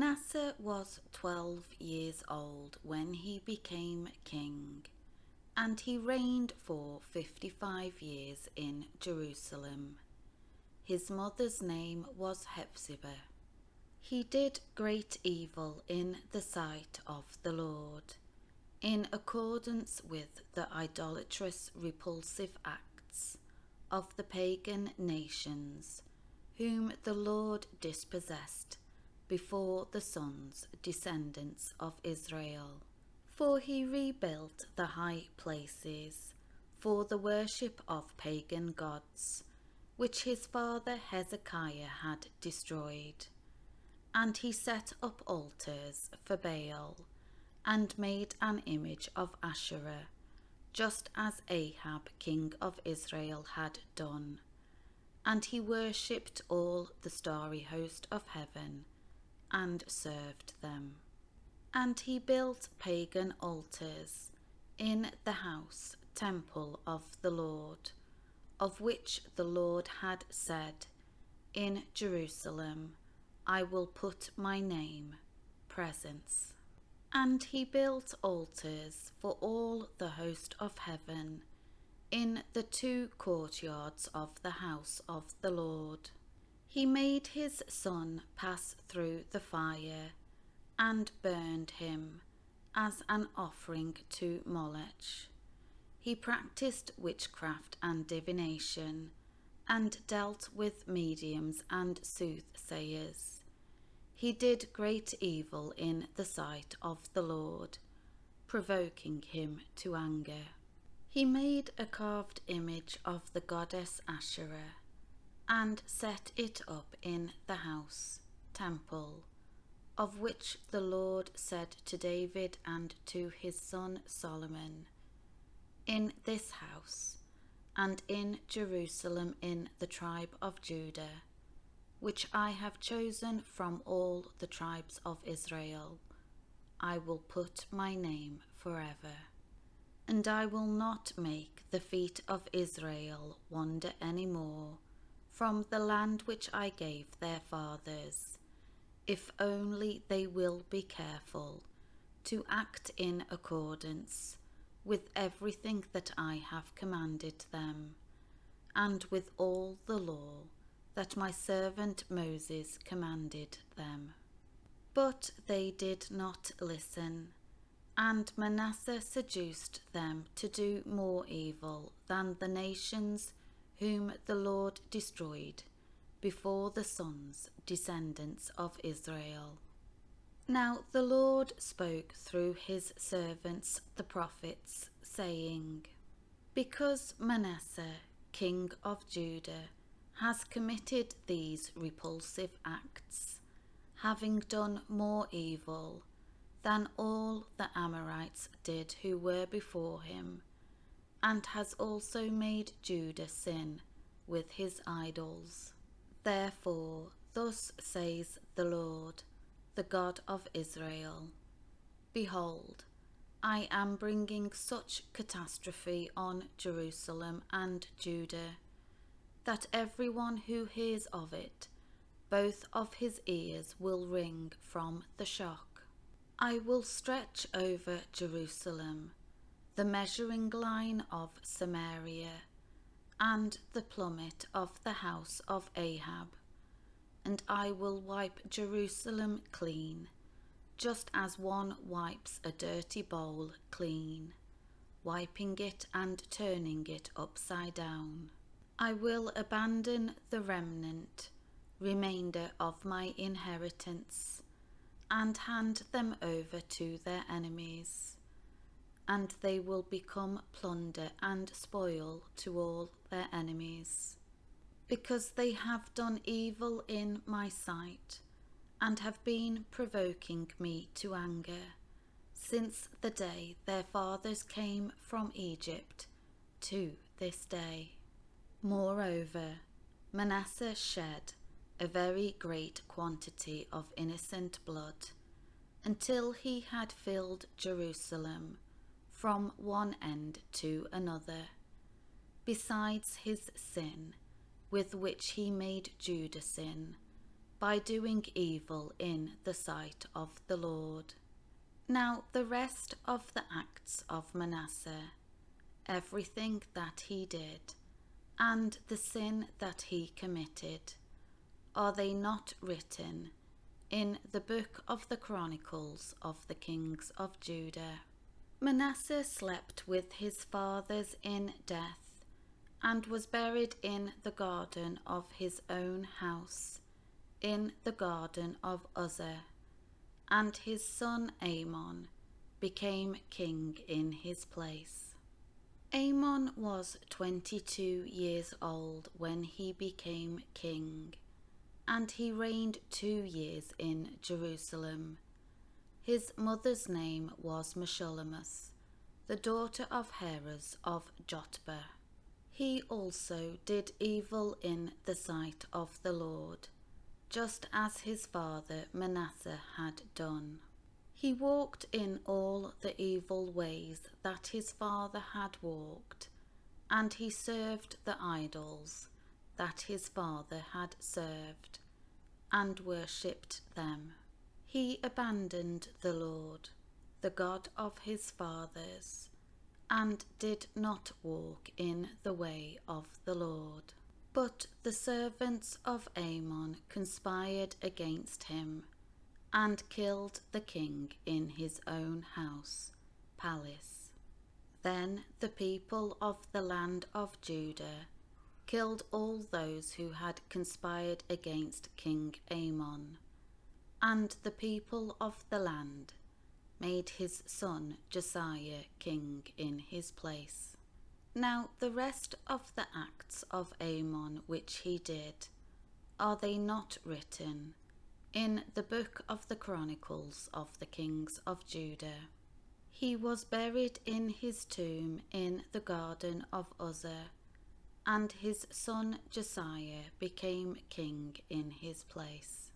Manasseh was 12 years old when he became king, and he reigned for 55 years in Jerusalem. His mother's name was Hephzibah. He did great evil in the sight of the Lord, in accordance with the idolatrous repulsive acts of the pagan nations, whom the Lord dispossessed before the sons, descendants of Israel. For he rebuilt the high places for the worship of pagan gods, which his father Hezekiah had destroyed. And he set up altars for Baal, and made an image of Asherah, just as Ahab king of Israel had done. And he worshipped all the starry host of heaven, and served them. And he built pagan altars in the house temple of the Lord, of which the Lord had said, "In Jerusalem I will put my name, presence." And he built altars for all the host of heaven in the 2 courtyards of the house of the Lord. He made his son pass through the fire, and burned him as an offering to Molech. He practiced witchcraft and divination, and dealt with mediums and soothsayers. He did great evil in the sight of the Lord, provoking him to anger. He made a carved image of the goddess Asherah, and set it up in the house temple, of which the Lord said to David and to his son Solomon, "In this house, and in Jerusalem in the tribe of Judah, which I have chosen from all the tribes of Israel, I will put my name forever. And I will not make the feet of Israel wander any more from the land which I gave their fathers, if only they will be careful to act in accordance with everything that I have commanded them, and with all the law that my servant Moses commanded them." But they did not listen, and Manasseh seduced them to do more evil than the nations whom the Lord destroyed before the sons, descendants of Israel. Now the Lord spoke through his servants the prophets, saying, "Because Manasseh, king of Judah, has committed these repulsive acts, having done more evil than all the Amorites did who were before him, and has also made Judah sin with his idols. Therefore, thus says the Lord, the God of Israel, Behold, I am bringing such catastrophe on Jerusalem and Judah, that everyone who hears of it, both of his ears will ring from the shock. I will stretch over Jerusalem the measuring line of Samaria, and the plummet of the house of Ahab, and I will wipe Jerusalem clean, just as one wipes a dirty bowl clean, wiping it and turning it upside down. I will abandon the remainder of my inheritance, and hand them over to their enemies, and they will become plunder and spoil to all their enemies, because they have done evil in my sight, and have been provoking me to anger, since the day their fathers came from Egypt to this day." Moreover, Manasseh shed a very great quantity of innocent blood, until he had filled Jerusalem from one end to another, besides his sin, with which he made Judah sin, by doing evil in the sight of the Lord. Now the rest of the acts of Manasseh, everything that he did, and the sin that he committed, are they not written in the book of the Chronicles of the kings of Judah? Manasseh slept with his fathers in death, and was buried in the garden of his own house, in the garden of Uzzah, and his son Amon became king in his place. Amon was 22 years old when he became king, and he reigned 2 years in Jerusalem. His mother's name was Meshullemeth, the daughter of Heres of Jotbah. He also did evil in the sight of the Lord, just as his father Manasseh had done. He walked in all the evil ways that his father had walked, and he served the idols that his father had served, and worshipped them. He abandoned the Lord, the God of his fathers, and did not walk in the way of the Lord. But the servants of Amon conspired against him, and killed the king in his own house, palace. Then the people of the land of Judah killed all those who had conspired against King Amon, and the people of the land made his son Josiah king in his place. Now the rest of the acts of Amon which he did, are they not written in the book of the Chronicles of the kings of Judah? He was buried in his tomb in the garden of Uzzah, and his son Josiah became king in his place.